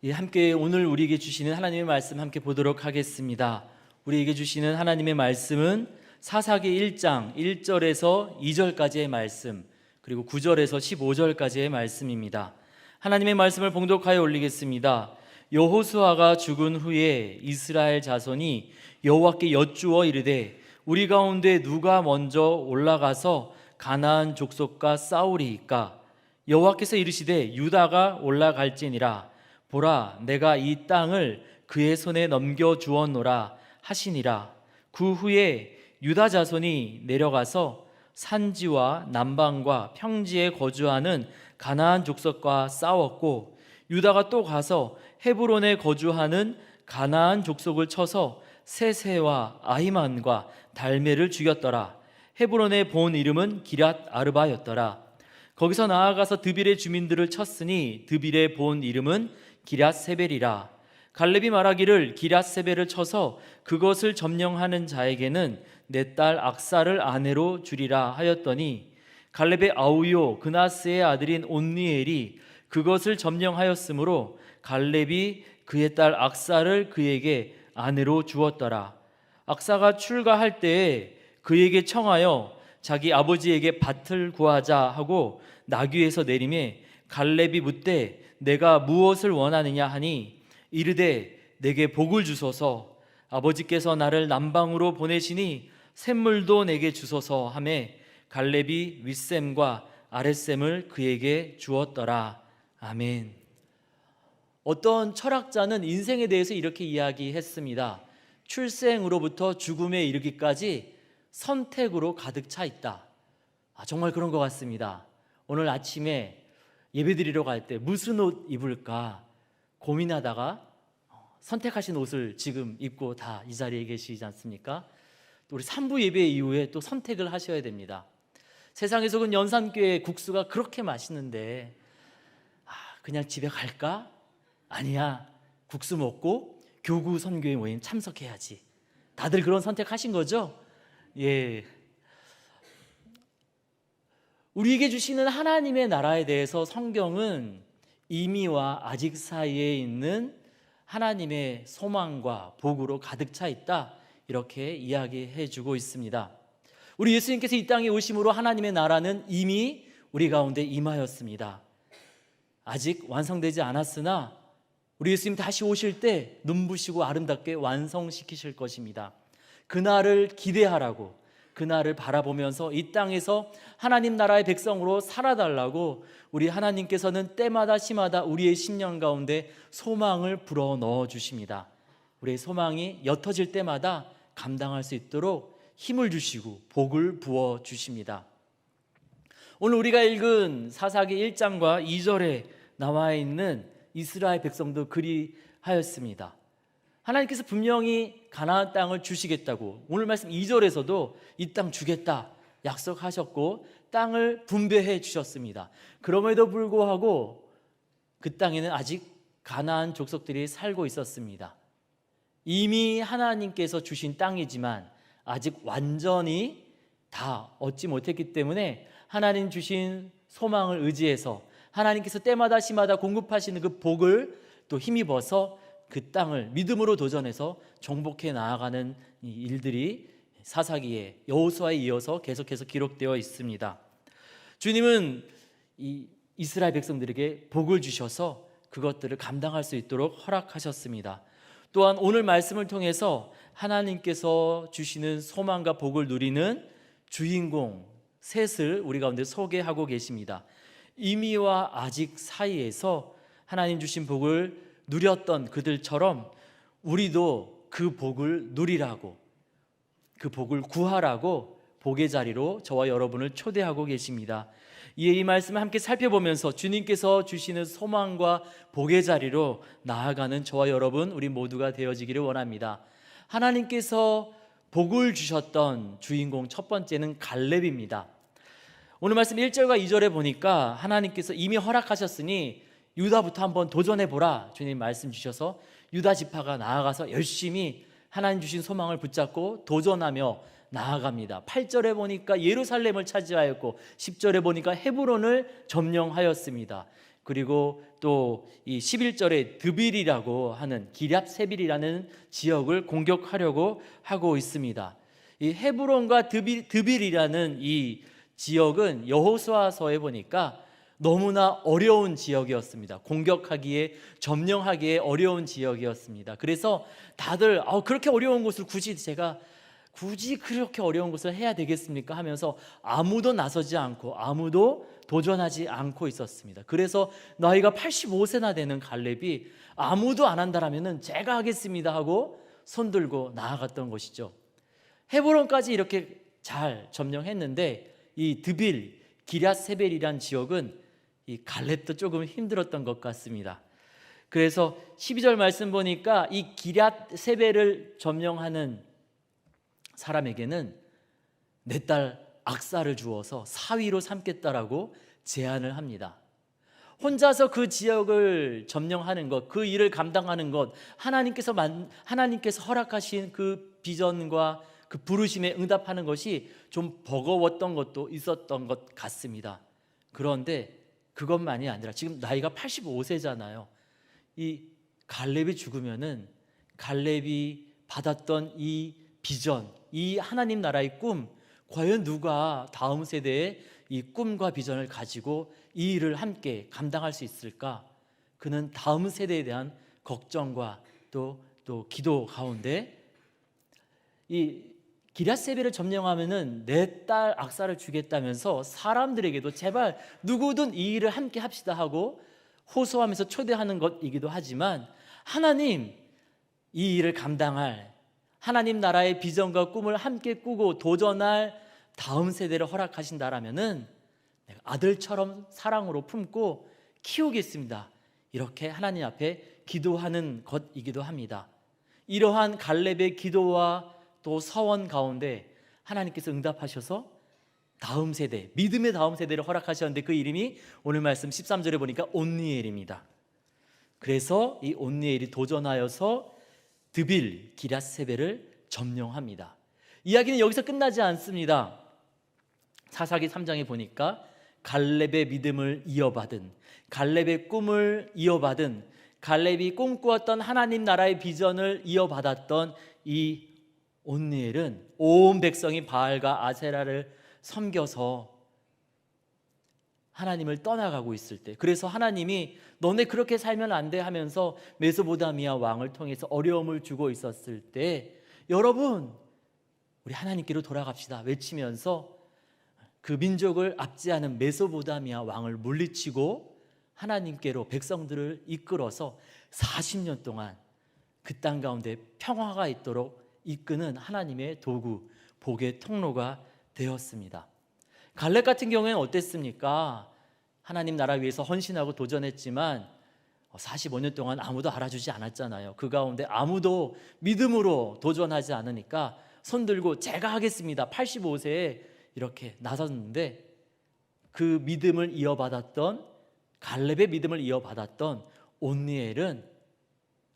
함께 오늘 우리에게 주시는 하나님의 말씀 함께 보도록 하겠습니다. 우리에게 주시는 하나님의 말씀은 사사기 1장 1절에서 2절까지의 말씀, 그리고 9절에서 15절까지의 말씀입니다. 하나님의 말씀을 봉독하여 올리겠습니다. 여호수아가 죽은 후에 이스라엘 자손이 여호와께 여쭈어 이르되 우리 가운데 누가 먼저 올라가서 가나안 족속과 싸우리이까? 여호와께서 이르시되 유다가 올라갈지니라. 보라, 내가 이 땅을 그의 손에 넘겨 주었노라 하시니라. 그 후에 유다 자손이 내려가서 산지와 남방과 평지에 거주하는 가나안 족속과 싸웠고, 유다가 또 가서 헤브론에 거주하는 가나안 족속을 쳐서 세세와 아히만과 달메를 죽였더라. 헤브론의 본 이름은 기럇 아르바였더라. 거기서 나아가서 드빌의 주민들을 쳤으니 드빌의 본 이름은 기럇 세벨이라. 갈렙이 말하기를 기럇 세벨을 쳐서 그것을 점령하는 자에게는 내 딸 악사를 아내로 주리라 하였더니, 갈렙의 아우요 그나스의 아들인 온니엘이 그것을 점령하였으므로 갈렙이 그의 딸 악사를 그에게 아내로 주었더라. 악사가 출가할 때에 그에게 청하여 자기 아버지에게 밭을 구하자 하고 나귀에서 내리매, 갈렙이 묻되 내가 무엇을 원하느냐 하니 이르되 내게 복을 주소서. 아버지께서 나를 남방으로 보내시니 샘물도 내게 주소서 하매 갈렙이 윗샘과 아랫샘을 그에게 주었더라. 아멘. 어떤 철학자는 인생에 대해서 이렇게 이야기했습니다. 출생으로부터 죽음에 이르기까지 선택으로 가득 차 있다. 정말 그런 것 같습니다. 오늘 아침에 예배드리러 갈 때 무슨 옷 입을까 고민하다가 선택하신 옷을 지금 입고 다 이 자리에 계시지 않습니까? 또 우리 3부 예배 이후에 또 선택을 하셔야 됩니다. 세상에서 그 연산교회 국수가 그렇게 맛있는데 그냥 집에 갈까? 아니야, 국수 먹고 교구 선교회 모임 참석해야지. 다들 그런 선택하신 거죠? 예. 우리에게 주시는 하나님의 나라에 대해서 성경은 이미와 아직 사이에 있는 하나님의 소망과 복으로 가득 차 있다, 이렇게 이야기해 주고 있습니다. 우리 예수님께서 이 땅에 오심으로 하나님의 나라는 이미 우리 가운데 임하였습니다. 아직 완성되지 않았으나 우리 예수님 다시 오실 때 눈부시고 아름답게 완성시키실 것입니다. 그날을 기대하라고, 그날을 바라보면서 이 땅에서 하나님 나라의 백성으로 살아달라고 우리 하나님께서는 때마다 시마다 우리의 심령 가운데 소망을 불어넣어 주십니다. 우리의 소망이 옅어질 때마다 감당할 수 있도록 힘을 주시고 복을 부어 주십니다. 오늘 우리가 읽은 사사기 1장과 2절에 나와 있는 이스라엘 백성도 그리하였습니다. 하나님께서 분명히 가나안 땅을 주시겠다고 오늘 말씀 2절에서도 이 땅 주겠다 약속하셨고 땅을 분배해 주셨습니다. 그럼에도 불구하고 그 땅에는 아직 가나안 족속들이 살고 있었습니다. 이미 하나님께서 주신 땅이지만 아직 완전히 다 얻지 못했기 때문에 하나님 주신 소망을 의지해서 하나님께서 때마다 시마다 공급하시는 그 복을 또 힘입어서 그 땅을 믿음으로 도전해서 정복해 나아가는 이 일들이 사사기에 여호수아에 이어서 계속해서 기록되어 있습니다. 주님은 이 이스라엘 백성들에게 복을 주셔서 그것들을 감당할 수 있도록 허락하셨습니다. 또한 오늘 말씀을 통해서 하나님께서 주시는 소망과 복을 누리는 주인공 셋을 우리 가운데 소개하고 계십니다. 이미와 아직 사이에서 하나님 주신 복을 누렸던 그들처럼 우리도 그 복을 누리라고, 그 복을 구하라고 복의 자리로 저와 여러분을 초대하고 계십니다. 이에 이 말씀을 함께 살펴보면서 주님께서 주시는 소망과 복의 자리로 나아가는 저와 여러분 우리 모두가 되어지기를 원합니다. 하나님께서 복을 주셨던 주인공 첫 번째는 갈렙입니다. 오늘 말씀 1절과 2절에 보니까 하나님께서 이미 허락하셨으니 유다부터 한번 도전해보라, 주님 말씀 주셔서 유다 지파가 나아가서 열심히 하나님 주신 소망을 붙잡고 도전하며 나아갑니다. 8절에 보니까 예루살렘을 차지하였고 10절에 보니까 헤브론을 점령하였습니다. 그리고 또 이 11절에 드빌이라고 하는 기럇세빌이라는 지역을 공격하려고 하고 있습니다. 이 헤브론과 드빌이라는 이 지역은 여호수아서에 보니까 너무나 어려운 지역이었습니다. 공격하기에, 점령하기에 어려운 지역이었습니다. 그래서 다들 그렇게 어려운 곳을 굳이 그렇게 어려운 것을 해야 되겠습니까? 하면서 아무도 나서지 않고 아무도 도전하지 않고 있었습니다. 그래서 나이가 85세나 되는 갈렙이 아무도 안 한다라면은 제가 하겠습니다 하고 손들고 나아갔던 것이죠. 헤브론까지 이렇게 잘 점령했는데 이 드빌, 기럇세벨이란 지역은 이 갈렙도 조금 힘들었던 것 같습니다. 그래서 12절 말씀 보니까 이 기럇세벨을 점령하는 사람에게는 내 딸 악사를 주어서 사위로 삼겠다라고 제안을 합니다. 혼자서 그 지역을 점령하는 것, 그 일을 감당하는 것, 하나님께서 허락하신 그 비전과 그 부르심에 응답하는 것이 좀 버거웠던 것도 있었던 것 같습니다. 그런데 그것만이 아니라 지금 나이가 85세잖아요. 이 갈렙이 죽으면은 갈렙이 받았던 이 비전, 이 하나님 나라의 꿈, 과연 누가 다음 세대의 이 꿈과 비전을 가지고 이 일을 함께 감당할 수 있을까? 그는 다음 세대에 대한 걱정과 또 기도 가운데 이 기럇세벨을 점령하면은 내 딸 악사를 주겠다면서 사람들에게도 제발 누구든 이 일을 함께 합시다 하고 호소하면서 초대하는 것이기도 하지만 하나님 이 일을 감당할 하나님 나라의 비전과 꿈을 함께 꾸고 도전할 다음 세대를 허락하신다라면은 내가 아들처럼 사랑으로 품고 키우겠습니다. 이렇게 하나님 앞에 기도하는 것이기도 합니다. 이러한 갈렙의 기도와 또 서원 가운데 하나님께서 응답하셔서 다음 세대, 믿음의 다음 세대를 허락하셨는데 그 이름이 오늘 말씀 13절에 보니까 온니엘입니다. 그래서 이 온니엘이 도전하여서 드빌, 기럇세벨을 점령합니다. 이야기는 여기서 끝나지 않습니다. 사사기 3장에 보니까 갈렙의 믿음을 이어받은, 갈렙의 꿈을 이어받은, 갈렙이 꿈꾸었던 하나님 나라의 비전을 이어받았던 이 온니엘은 온 백성이 바알과 아세라를 섬겨서 하나님을 떠나가고 있을 때, 그래서 하나님이 너네 그렇게 살면 안 돼 하면서 메소포타미아 왕을 통해서 어려움을 주고 있었을 때 여러분 우리 하나님께로 돌아갑시다 외치면서 그 민족을 압제하는 메소포타미아 왕을 물리치고 하나님께로 백성들을 이끌어서 40년 동안 그 땅 가운데 평화가 있도록 이끄는 하나님의 도구, 복의 통로가 되었습니다. 갈렙 같은 경우에는 어땠습니까? 하나님 나라 위해서 헌신하고 도전했지만 45년 동안 아무도 알아주지 않았잖아요. 그 가운데 아무도 믿음으로 도전하지 않으니까 손들고 제가 하겠습니다 85세에 이렇게 나섰는데, 그 믿음을 이어받았던, 갈렙의 믿음을 이어받았던 온니엘은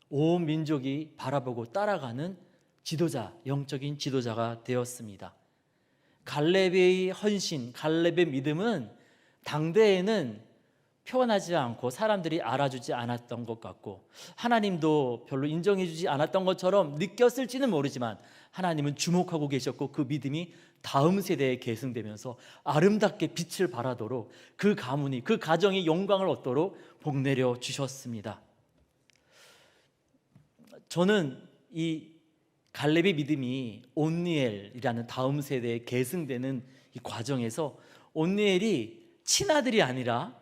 온 민족이 바라보고 따라가는 지도자, 영적인 지도자가 되었습니다. 갈렙의 헌신, 갈렙의 믿음은 당대에는 표현하지 않고 사람들이 알아주지 않았던 것 같고 하나님도 별로 인정해주지 않았던 것처럼 느꼈을지는 모르지만 하나님은 주목하고 계셨고 그 믿음이 다음 세대에 계승되면서 아름답게 빛을 발하도록 그 가문이, 그 가정이 영광을 얻도록 복내려 주셨습니다. 저는 이 갈렙의 믿음이 온니엘이라는 다음 세대에 계승되는 이 과정에서 온니엘이 친아들이 아니라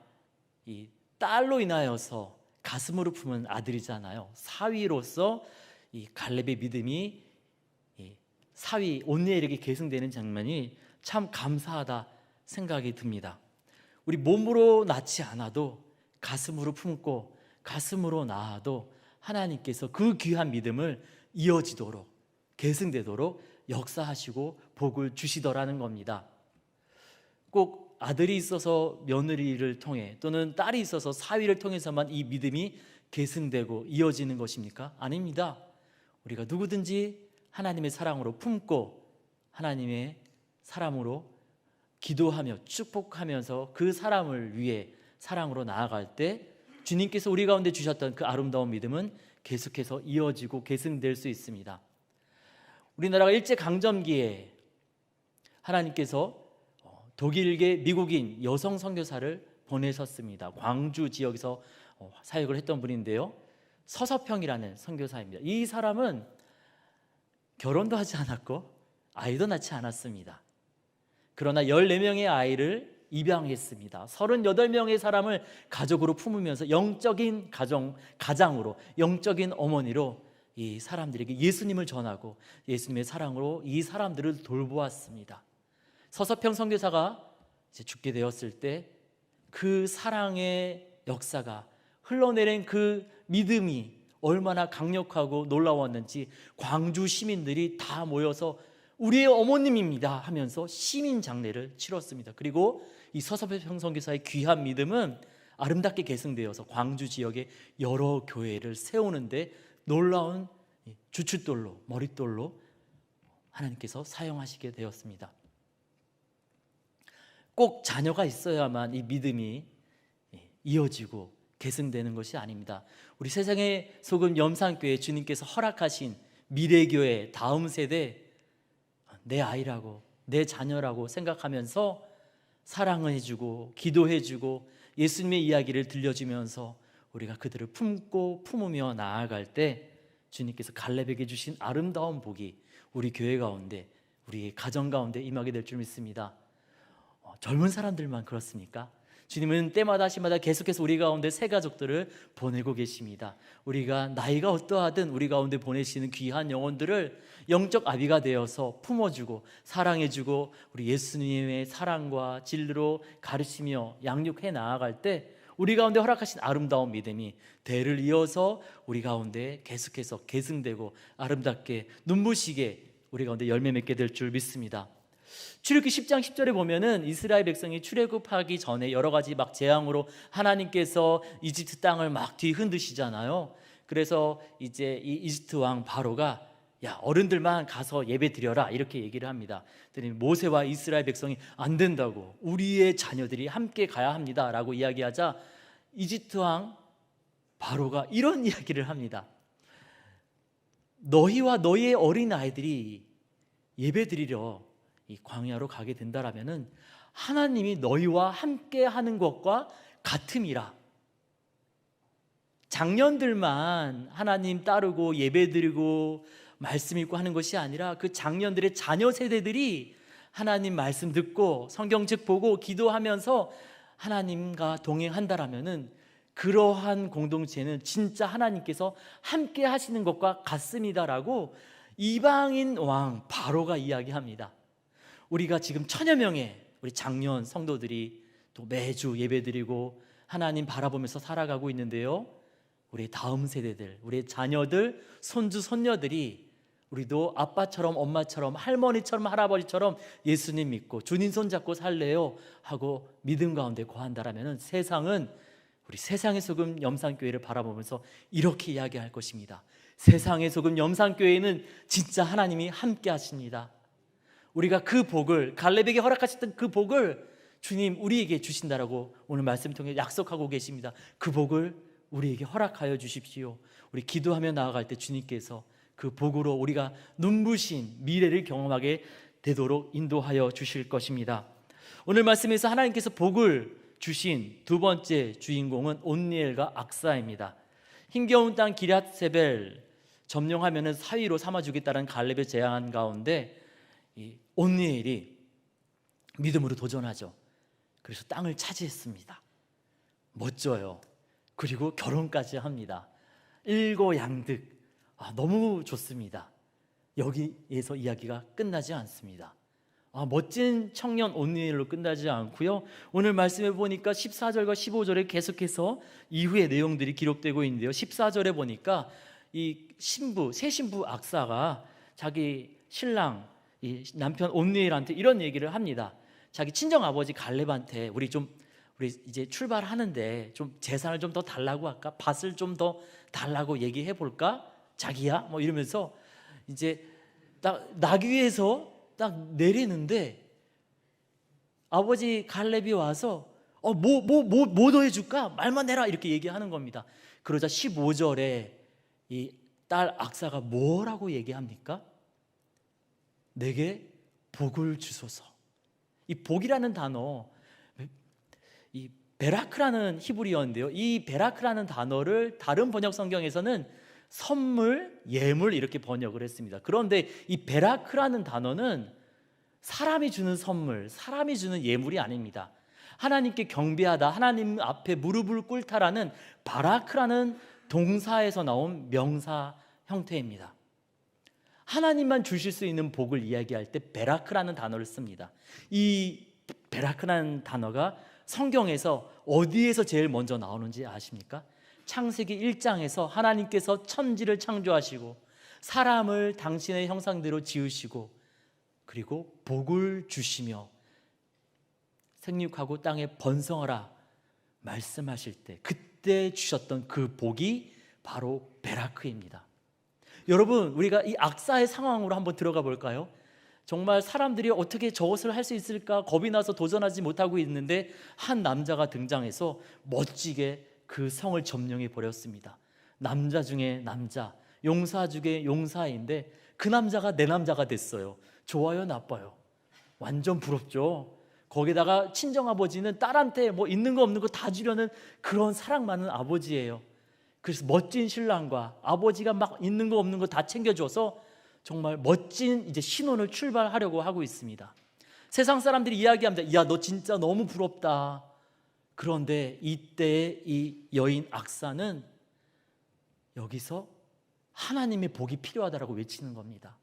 이 딸로 인하여서 가슴으로 품은 아들이잖아요. 사위로서 이 갈렙의 믿음이 사위 온니엘에게 계승되는 장면이 참 감사하다 생각이 듭니다. 우리 몸으로 낳지 않아도 가슴으로 품고 가슴으로 낳아도 하나님께서 그 귀한 믿음을 이어지도록 계승되도록 역사하시고 복을 주시더라는 겁니다. 꼭 아들이 있어서 며느리를 통해 또는 딸이 있어서 사위를 통해서만 이 믿음이 계승되고 이어지는 것입니까? 아닙니다. 우리가 누구든지 하나님의 사랑으로 품고 하나님의 사람으로 기도하며 축복하면서 그 사람을 위해 사랑으로 나아갈 때 주님께서 우리 가운데 주셨던 그 아름다운 믿음은 계속해서 이어지고 계승될 수 있습니다. 우리나라가 일제강점기에 하나님께서 독일계 미국인 여성 선교사를 보내셨습니다. 광주 지역에서 사역을 했던 분인데요, 서서평이라는 선교사입니다. 이 사람은 결혼도 하지 않았고 아이도 낳지 않았습니다. 그러나 14명의 아이를 입양했습니다. 38명의 사람을 가족으로 품으면서 영적인 가장으로, 영적인 어머니로 이 사람들에게 예수님을 전하고 예수님의 사랑으로 이 사람들을 돌보았습니다. 서서평 선교사가 이제 죽게 되었을 때 그 사랑의 역사가, 흘러내린 그 믿음이 얼마나 강력하고 놀라웠는지 광주 시민들이 다 모여서 우리의 어머님입니다 하면서 시민 장례를 치렀습니다. 그리고 이 서서평 선교사의 귀한 믿음은 아름답게 계승되어서 광주 지역의 여러 교회를 세우는데 놀라운 주춧돌로, 머릿돌로 하나님께서 사용하시게 되었습니다. 꼭 자녀가 있어야만 이 믿음이 이어지고 계승되는 것이 아닙니다. 우리 세상의 소금 염산교회 주님께서 허락하신 미래교회 다음 세대, 내 아이라고, 내 자녀라고 생각하면서 사랑해주고 기도해주고 예수님의 이야기를 들려주면서 우리가 그들을 품고 품으며 나아갈 때 주님께서 갈렙에게 주신 아름다운 복이 우리 교회 가운데, 우리 가정 가운데 임하게 될 줄 믿습니다. 젊은 사람들만 그렇습니까? 주님은 때마다 시마다 계속해서 우리 가운데 새 가족들을 보내고 계십니다. 우리가 나이가 어떠하든 우리 가운데 보내시는 귀한 영혼들을 영적 아비가 되어서 품어주고 사랑해주고 우리 예수님의 사랑과 진리로 가르치며 양육해 나아갈 때 우리 가운데 허락하신 아름다운 믿음이 대를 이어서 우리 가운데 계속해서 계승되고 아름답게 눈부시게 우리 가운데 열매 맺게 될 줄 믿습니다. 출애굽기 10장 10절에 보면은 이스라엘 백성이 출애굽하기 전에 여러 가지 막 재앙으로 하나님께서 이집트 땅을 막 뒤흔드시잖아요. 그래서 이제 이 이집트 왕 바로가 야, 어른들만 가서 예배 드려라 이렇게 얘기를 합니다. 그랬더니 모세와 이스라엘 백성이 안 된다고, 우리의 자녀들이 함께 가야 합니다 라고 이야기하자 이집트 왕 바로가 이런 이야기를 합니다. 너희와 너희의 어린 아이들이 예배 드리려 이 광야로 가게 된다라면은 하나님이 너희와 함께 하는 것과 같음이라. 장년들만 하나님 따르고 예배드리고 말씀 읽고 하는 것이 아니라 그 장년들의 자녀 세대들이 하나님 말씀 듣고 성경책 보고 기도하면서 하나님과 동행한다라면은 그러한 공동체는 진짜 하나님께서 함께 하시는 것과 같습니다라고 이방인 왕 바로가 이야기합니다. 우리가 지금 1000여 명의 우리 장년 성도들이 또 매주 예배드리고 하나님 바라보면서 살아가고 있는데요, 우리 다음 세대들, 우리 자녀들, 손주, 손녀들이 우리도 아빠처럼 엄마처럼 할머니처럼 할아버지처럼 예수님 믿고 주님 손잡고 살래요 하고 믿음 가운데 거한다라면 세상은 우리 세상의 소금 염산교회를 바라보면서 이렇게 이야기할 것입니다. 세상의 소금 염산교회는 진짜 하나님이 함께 하십니다. 우리가 그 복을, 갈렙에게 허락하셨던 그 복을 주님 우리에게 주신다라고 오늘 말씀 통해 약속하고 계십니다. 그 복을 우리에게 허락하여 주십시오. 우리 기도하며 나아갈 때 주님께서 그 복으로 우리가 눈부신 미래를 경험하게 되도록 인도하여 주실 것입니다. 오늘 말씀에서 하나님께서 복을 주신 두 번째 주인공은 온니엘과 악사입니다. 힘겨운 땅 기럇세벨 점령하면 사위로 삼아주겠다는 갈렙의 제안 가운데 이 온니엘이 믿음으로 도전하죠. 그래서 땅을 차지했습니다. 멋져요. 그리고 결혼까지 합니다. 일거양득. 너무 좋습니다. 여기에서 이야기가 끝나지 않습니다. 멋진 청년 온니엘로 끝나지 않고요, 오늘 말씀해 보니까 14절과 15절에 계속해서 이후의 내용들이 기록되고 있는데요, 14절에 보니까 이 신부, 새 신부 악사가 자기 신랑 이 남편 온니엘한테 이런 얘기를 합니다. 자기 친정 아버지 갈렙한테 우리 이제 출발하는데 좀 재산을 좀 더 달라고 할까? 밭을 좀 더 달라고 얘기해 볼까? 자기야? 뭐 이러면서 이제 딱 나귀에서 딱 내리는데 아버지 갈렙이 와서 뭐 더 해줄까? 말만 해라 이렇게 얘기하는 겁니다. 그러자 15절에 이 딸 악사가 뭐라고 얘기합니까? 내게 복을 주소서. 이 복이라는 단어, 이 베라크라는 히브리어인데요, 이 베라크라는 단어를 다른 번역 성경에서는 선물, 예물 이렇게 번역을 했습니다. 그런데 이 베라크라는 단어는 사람이 주는 선물, 사람이 주는 예물이 아닙니다. 하나님께 경배하다, 하나님 앞에 무릎을 꿇다라는 바라크라는 동사에서 나온 명사 형태입니다. 하나님만 주실 수 있는 복을 이야기할 때 베라크라는 단어를 씁니다. 이 베라크라는 단어가 성경에서 어디에서 제일 먼저 나오는지 아십니까? 창세기 1장에서 하나님께서 천지를 창조하시고 사람을 당신의 형상대로 지으시고 그리고 복을 주시며 생육하고 땅에 번성하라 말씀하실 때 그때 주셨던 그 복이 바로 베라크입니다. 여러분, 우리가 이 악사의 상황으로 한번 들어가 볼까요? 정말 사람들이 어떻게 저것을 할 수 있을까 겁이 나서 도전하지 못하고 있는데 한 남자가 등장해서 멋지게 그 성을 점령해 버렸습니다. 남자 중에 남자, 용사 중에 용사인데 그 남자가 내 남자가 됐어요. 좋아요, 나빠요? 완전 부럽죠. 거기다가 친정아버지는 딸한테 뭐 있는 거 없는 거 다 주려는 그런 사랑 많은 아버지예요. 그래서 멋진 신랑과 아버지가 막 있는 거 없는 거 다 챙겨줘서 정말 멋진 이제 신혼을 출발하려고 하고 있습니다. 세상 사람들이 이야기합니다. 야, 너 진짜 너무 부럽다. 그런데 이때 이 여인 악사는 여기서 하나님의 복이 필요하다라고 외치는 겁니다.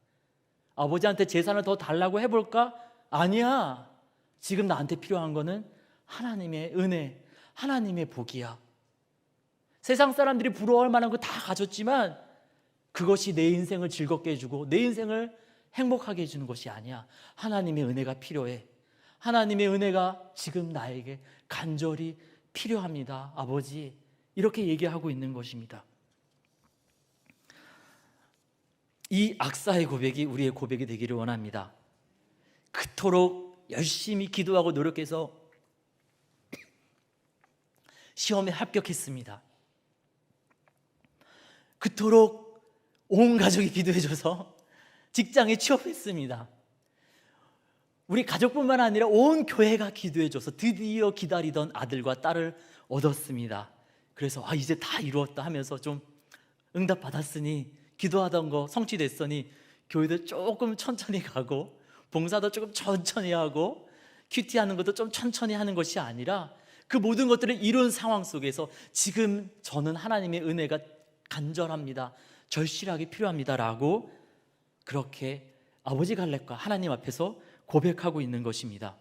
아버지한테 재산을 더 달라고 해볼까? 아니야. 지금 나한테 필요한 거는 하나님의 은혜, 하나님의 복이야. 세상 사람들이 부러워할 만한 거 다 가졌지만 그것이 내 인생을 즐겁게 해주고 내 인생을 행복하게 해주는 것이 아니야. 하나님의 은혜가 필요해. 하나님의 은혜가 지금 나에게 간절히 필요합니다, 아버지. 이렇게 얘기하고 있는 것입니다. 이 악사의 고백이 우리의 고백이 되기를 원합니다. 그토록 열심히 기도하고 노력해서 시험에 합격했습니다. 그토록 온 가족이 기도해줘서 직장에 취업했습니다. 우리 가족뿐만 아니라 온 교회가 기도해줘서 드디어 기다리던 아들과 딸을 얻었습니다. 그래서 이제 다 이루었다 하면서 좀 응답받았으니 기도하던 거 성취됐으니 교회도 조금 천천히 가고 봉사도 조금 천천히 하고 큐티하는 것도 좀 천천히 하는 것이 아니라 그 모든 것들을 이룬 상황 속에서 지금 저는 하나님의 은혜가 간절합니다, 절실하게 필요합니다라고 그렇게 아버지 갈렙과 하나님 앞에서 고백하고 있는 것입니다.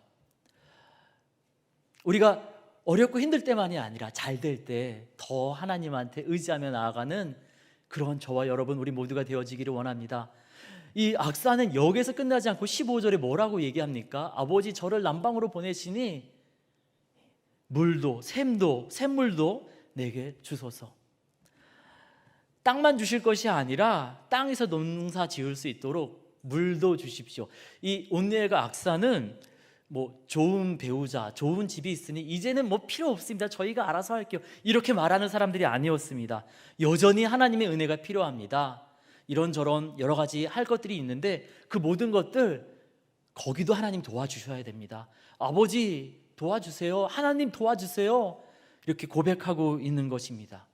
우리가 어렵고 힘들 때만이 아니라 잘 될 때 더 하나님한테 의지하며 나아가는 그런 저와 여러분 우리 모두가 되어지기를 원합니다. 이 악사는 여기서 끝나지 않고 15절에 뭐라고 얘기합니까? 아버지 저를 남방으로 보내시니 물도 샘물도 내게 주소서. 땅만 주실 것이 아니라 땅에서 농사 지을 수 있도록 물도 주십시오. 이 온니엘과 악사는 뭐 좋은 배우자, 좋은 집이 있으니 이제는 뭐 필요 없습니다, 저희가 알아서 할게요, 이렇게 말하는 사람들이 아니었습니다. 여전히 하나님의 은혜가 필요합니다. 이런저런 여러 가지 할 것들이 있는데 그 모든 것들 거기도 하나님 도와주셔야 됩니다. 아버지 도와주세요, 하나님 도와주세요, 이렇게 고백하고 있는 것입니다.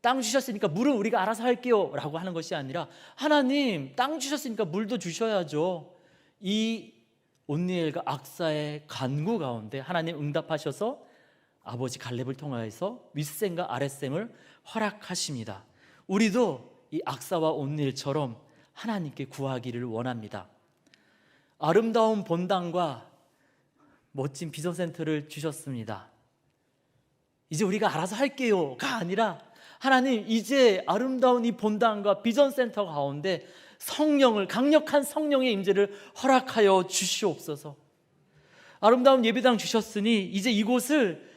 땅 주셨으니까 물은 우리가 알아서 할게요 라고 하는 것이 아니라 하나님 땅 주셨으니까 물도 주셔야죠. 이 온니엘과 악사의 간구 가운데 하나님 응답하셔서 아버지 갈렙을 통하여서 윗셈과 아랫셈을 허락하십니다. 우리도 이 악사와 온니엘처럼 하나님께 구하기를 원합니다. 아름다운 본당과 멋진 비전센터를 주셨습니다. 이제 우리가 알아서 할게요가 아니라 하나님 이제 아름다운 이 본당과 비전센터 가운데 성령을, 강력한 성령의 임재를 허락하여 주시옵소서. 아름다운 예배당 주셨으니 이제 이곳을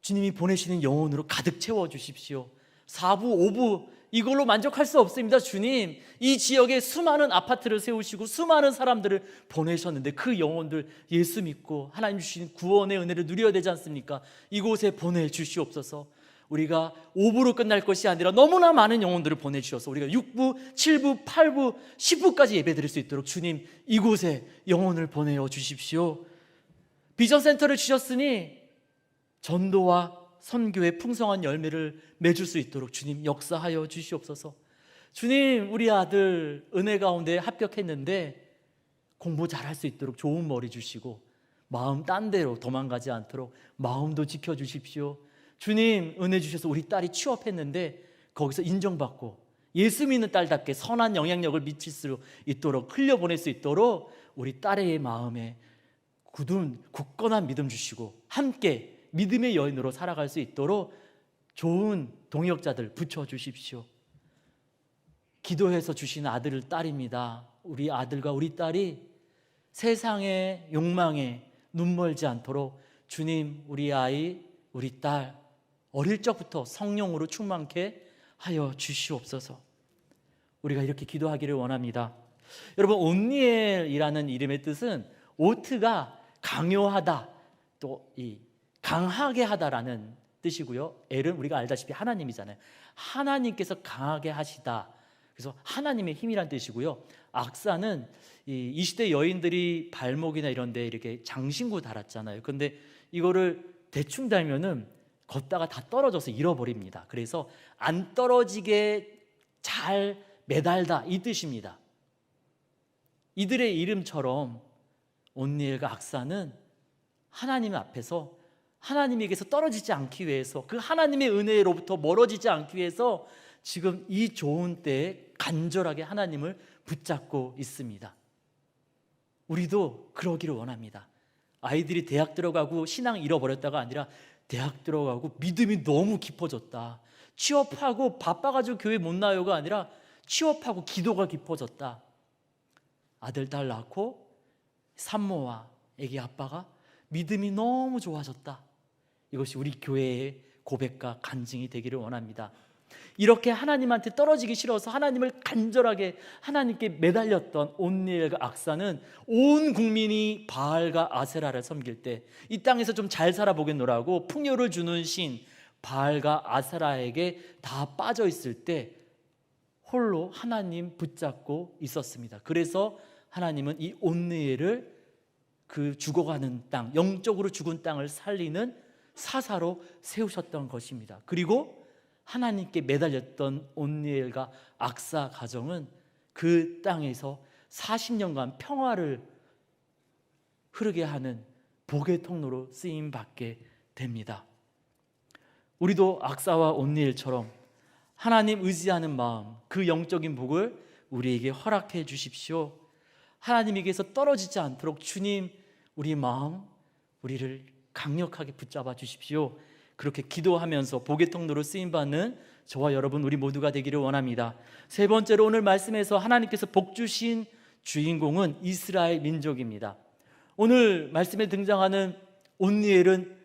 주님이 보내시는 영혼으로 가득 채워 주십시오. 4부, 5부 이걸로 만족할 수 없습니다. 주님, 이 지역에 수많은 아파트를 세우시고 수많은 사람들을 보내셨는데 그 영혼들 예수 믿고 하나님 주신 구원의 은혜를 누려야 되지 않습니까? 이곳에 보내주시옵소서. 우리가 5부로 끝날 것이 아니라 너무나 많은 영혼들을 보내주셔서 우리가 6부, 7부, 8부, 10부까지 예배드릴 수 있도록 주님, 이곳에 영혼을 보내어 주십시오. 비전센터를 주셨으니 전도와 선교의 풍성한 열매를 맺을 수 있도록 주님 역사하여 주시옵소서. 주님, 우리 아들 은혜 가운데 합격했는데 공부 잘할 수 있도록 좋은 머리 주시고 마음 딴 데로 도망가지 않도록 마음도 지켜주십시오. 주님, 은혜 주셔서 우리 딸이 취업했는데 거기서 인정받고 예수 믿는 딸답게 선한 영향력을 미칠 수 있도록 흘려보낼 수 있도록 우리 딸의 마음에 굳건한 믿음 주시고 함께 믿음의 여인으로 살아갈 수 있도록 좋은 동역자들 붙여주십시오. 기도해서 주신 아들 딸입니다. 우리 아들과 우리 딸이 세상의 욕망에 눈멀지 않도록 주님, 우리 아이, 우리 딸 어릴 적부터 성령으로 충만케 하여 주시옵소서. 우리가 이렇게 기도하기를 원합니다. 여러분, 온니엘이라는 이름의 뜻은 오트가 강요하다, 또 이 강하게 하다라는 뜻이고요. 엘은 우리가 알다시피 하나님이잖아요. 하나님께서 강하게 하시다. 그래서 하나님의 힘이란 뜻이고요. 악사는 이 시대 여인들이 발목이나 이런 데 이렇게 장신구 달았잖아요. 근데 이거를 대충 달면은 걷다가 다 떨어져서 잃어버립니다. 그래서 안 떨어지게 잘 매달다, 이 뜻입니다. 이들의 이름처럼 온니엘과 악사는 하나님 앞에서 하나님에게서 떨어지지 않기 위해서, 그 하나님의 은혜로부터 멀어지지 않기 위해서 지금 이 좋은 때에 간절하게 하나님을 붙잡고 있습니다. 우리도 그러기를 원합니다. 아이들이 대학 들어가고 신앙 잃어버렸다가 아니라 대학 들어가고 믿음이 너무 깊어졌다, 취업하고 바빠가지고 교회 못 나요가 아니라 취업하고 기도가 깊어졌다, 아들 딸 낳고 산모와 애기 아빠가 믿음이 너무 좋아졌다, 이것이 우리 교회의 고백과 간증이 되기를 원합니다. 이렇게 하나님한테 떨어지기 싫어서 하나님을 간절하게 하나님께 매달렸던 온니엘과 악사는 온 국민이 바알과 아세라를 섬길 때 이 땅에서 좀 잘 살아보겠노라고 풍요를 주는 신 바알과 아세라에게 다 빠져 있을 때 홀로 하나님 붙잡고 있었습니다. 그래서 하나님은 이 온니엘을 그 죽어가는 땅, 영적으로 죽은 땅을 살리는 사사로 세우셨던 것입니다. 그리고 하나님께 매달렸던 온니엘과 악사 가정은 그 땅에서 40년간 평화를 흐르게 하는 복의 통로로 쓰임 받게 됩니다. 우리도 악사와 온니엘처럼 하나님 의지하는 마음, 그 영적인 복을 우리에게 허락해 주십시오. 하나님에게서 떨어지지 않도록 주님, 우리 마음, 우리를 강력하게 붙잡아 주십시오. 그렇게 기도하면서 복의 통로로 쓰임받는 저와 여러분, 우리 모두가 되기를 원합니다. 세 번째로, 오늘 말씀에서 하나님께서 복 주신 주인공은 이스라엘 민족입니다. 오늘 말씀에 등장하는 온니엘은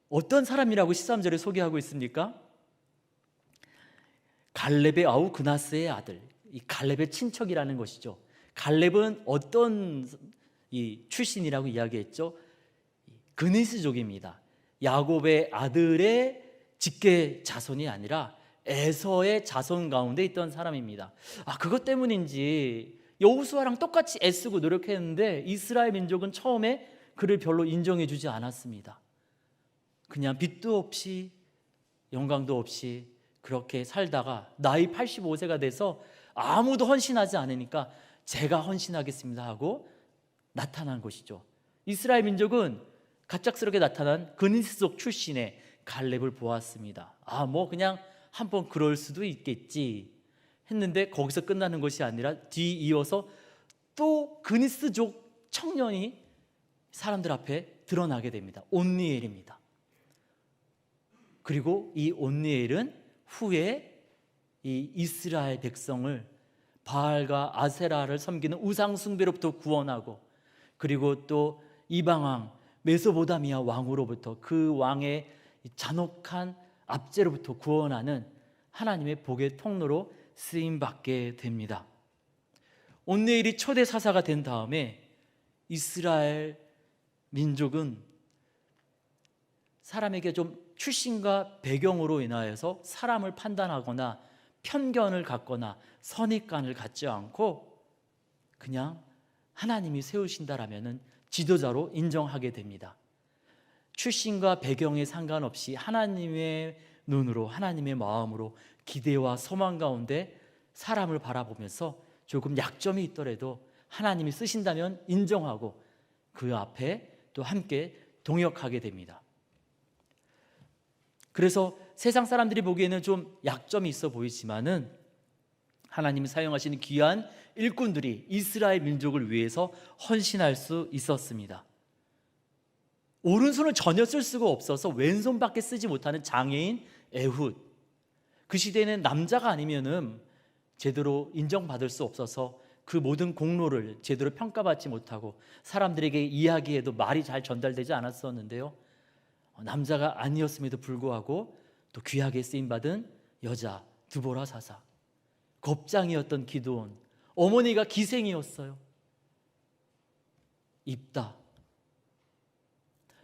어떤 사람이라고 13절에 소개하고 있습니까? 갈렙의 아우 그나스의 아들, 이 갈렙의 친척이라는 것이죠. 갈렙은 어떤 출신이라고 이야기했죠? 그니스족입니다. 야곱의 아들의 직계 자손이 아니라 에서의 자손 가운데 있던 사람입니다. 그것 때문인지 여호수아랑 똑같이 애쓰고 노력했는데 이스라엘 민족은 처음에 그를 별로 인정해 주지 않았습니다. 그냥 빚도 없이 영광도 없이 그렇게 살다가 나이 85세가 돼서 아무도 헌신하지 않으니까 제가 헌신하겠습니다 하고 나타난 것이죠. 이스라엘 민족은 갑작스럽게 나타난 그니스족 출신의 갈렙을 보았습니다. 뭐 그냥 한번 그럴 수도 있겠지 했는데 거기서 끝나는 것이 아니라 뒤이어서 또 그니스족 청년이 사람들 앞에 드러나게 됩니다. 온니엘입니다. 그리고 이 온니엘은 후에 이 이스라엘 백성을 바알과 아세라를 섬기는 우상 숭배로부터 구원하고, 그리고 또 이방왕 메소보다미아 왕으로부터 그 왕의 잔혹한 압제로부터 구원하는 하나님의 복의 통로로 쓰임받게 됩니다. 온네일이 초대 사사가 된 다음에 이스라엘 민족은 사람에게 좀 출신과 배경으로 인하여서 사람을 판단하거나 편견을 갖거나 선입관을 갖지 않고 그냥 하나님이 세우신다라면은 지도자로 인정하게 됩니다. 출신과 배경에 상관없이 하나님의 눈으로, 하나님의 마음으로 기대와 소망 가운데 사람을 바라보면서 조금 약점이 있더라도 하나님이 쓰신다면 인정하고 그 앞에 또 함께 동역하게 됩니다. 그래서 세상 사람들이 보기에는 좀 약점이 있어 보이지만은 하나님이 사용하시는 귀한 일꾼들이 이스라엘 민족을 위해서 헌신할 수 있었습니다. 오른손을 전혀 쓸 수가 없어서 왼손밖에 쓰지 못하는 장애인 에훗. 그 시대에는 남자가 아니면은 제대로 인정받을 수 없어서 그 모든 공로를 제대로 평가받지 못하고 사람들에게 이야기해도 말이 잘 전달되지 않았었는데요. 남자가 아니었음에도 불구하고 또 귀하게 쓰임받은 여자 드보라 사사, 겁장이었던 기드온, 어머니가 기생이었어요. 입다.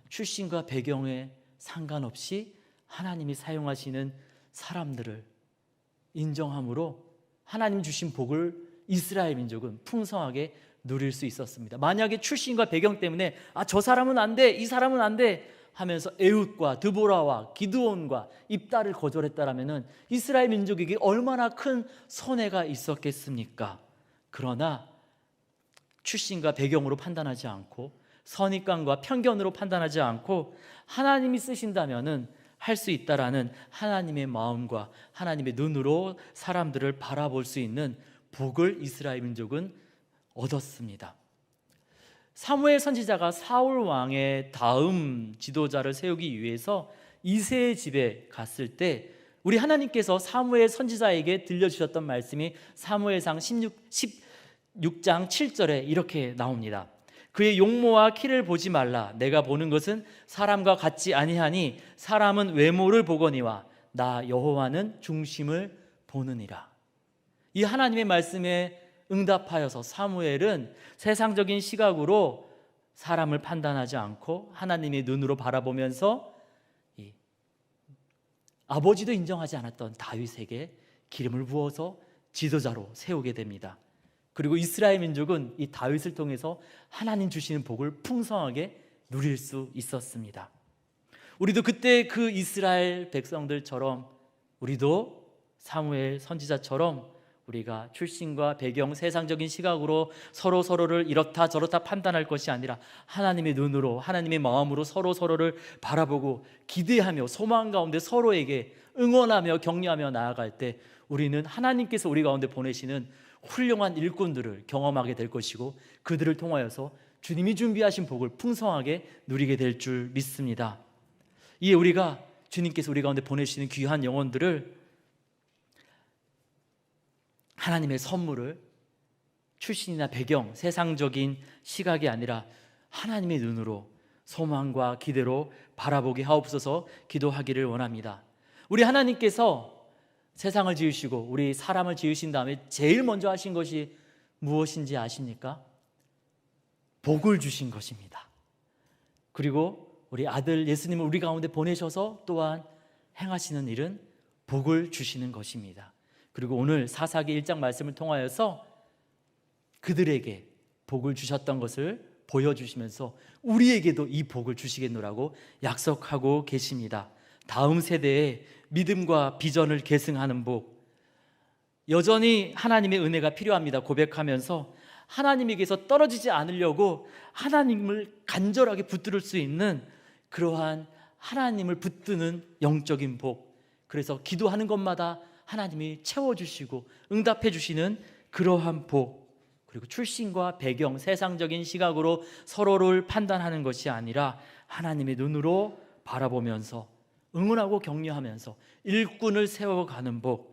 출신과 배경에 상관없이 하나님이 사용하시는 사람들을 인정함으로 하나님 주신 복을 이스라엘 민족은 풍성하게 누릴 수 있었습니다. 만약에 출신과 배경 때문에 저 사람은 안 돼, 이 사람은 안 돼 하면서 에훗과 드보라와 기드온과 입다를 거절했다라면은 이스라엘 민족에게 얼마나 큰 손해가 있었겠습니까? 그러나 출신과 배경으로 판단하지 않고 선입관과 편견으로 판단하지 않고 하나님이 쓰신다면은 할 수 있다라는 하나님의 마음과 하나님의 눈으로 사람들을 바라볼 수 있는 복을 이스라엘 민족은 얻었습니다. 사무엘 선지자가 사울 왕의 다음 지도자를 세우기 위해서 이새의 집에 갔을 때 우리 하나님께서 사무엘 선지자에게 들려주셨던 말씀이 사무엘상 16장 7절에 이렇게 나옵니다. 그의 용모와 키를 보지 말라. 내가 보는 것은 사람과 같지 아니하니 사람은 외모를 보거니와 나 여호와는 중심을 보느니라. 이 하나님의 말씀에 응답하여서 사무엘은 세상적인 시각으로 사람을 판단하지 않고 하나님의 눈으로 바라보면서 아버지도 인정하지 않았던 다윗에게 기름을 부어서 지도자로 세우게 됩니다. 그리고 이스라엘 민족은 이 다윗을 통해서 하나님 주시는 복을 풍성하게 누릴 수 있었습니다. 우리도 그때 그 이스라엘 백성들처럼 우리도 사무엘 선지자처럼 우리가 출신과 배경, 세상적인 시각으로 서로를 이렇다 저렇다 판단할 것이 아니라 하나님의 눈으로, 하나님의 마음으로 서로를 바라보고 기대하며 소망 가운데 서로에게 응원하며 격려하며 나아갈 때 우리는 하나님께서 우리 가운데 보내시는 훌륭한 일꾼들을 경험하게 될 것이고 그들을 통하여서 주님이 준비하신 복을 풍성하게 누리게 될 줄 믿습니다. 이에 우리가 주님께서 우리 가운데 보내시는 귀한 영혼들을 하나님의 선물을 출신이나 배경, 세상적인 시각이 아니라 하나님의 눈으로 소망과 기대로 바라보게 하옵소서 기도하기를 원합니다. 우리 하나님께서 세상을 지으시고 우리 사람을 지으신 다음에 제일 먼저 하신 것이 무엇인지 아십니까? 복을 주신 것입니다. 그리고 우리 아들 예수님을 우리 가운데 보내셔서 또한 행하시는 일은 복을 주시는 것입니다. 그리고 오늘 사사기 1장 말씀을 통하여서 그들에게 복을 주셨던 것을 보여주시면서 우리에게도 이 복을 주시겠노라고 약속하고 계십니다. 다음 세대에 믿음과 비전을 계승하는 복, 여전히 하나님의 은혜가 필요합니다. 고백하면서 하나님에게서 떨어지지 않으려고 하나님을 간절하게 붙들 수 있는 그러한 하나님을 붙드는 영적인 복, 그래서 기도하는 것마다 하나님이 채워주시고 응답해 주시는 그러한 복, 그리고 출신과 배경, 세상적인 시각으로 서로를 판단하는 것이 아니라 하나님의 눈으로 바라보면서 응원하고 격려하면서 일꾼을 세워가는 복,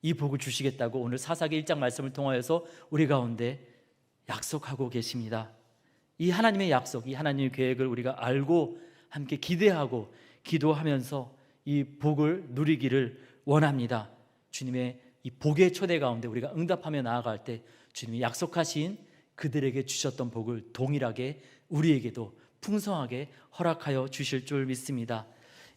이 복을 주시겠다고 오늘 사사기 1장 말씀을 통하여서 우리 가운데 약속하고 계십니다. 이 하나님의 약속, 이 하나님의 계획을 우리가 알고 함께 기대하고 기도하면서 이 복을 누리기를 원합니다. 주님의 이 복의 초대 가운데 우리가 응답하며 나아갈 때 주님이 약속하신 그들에게 주셨던 복을 동일하게 우리에게도 풍성하게 허락하여 주실 줄 믿습니다.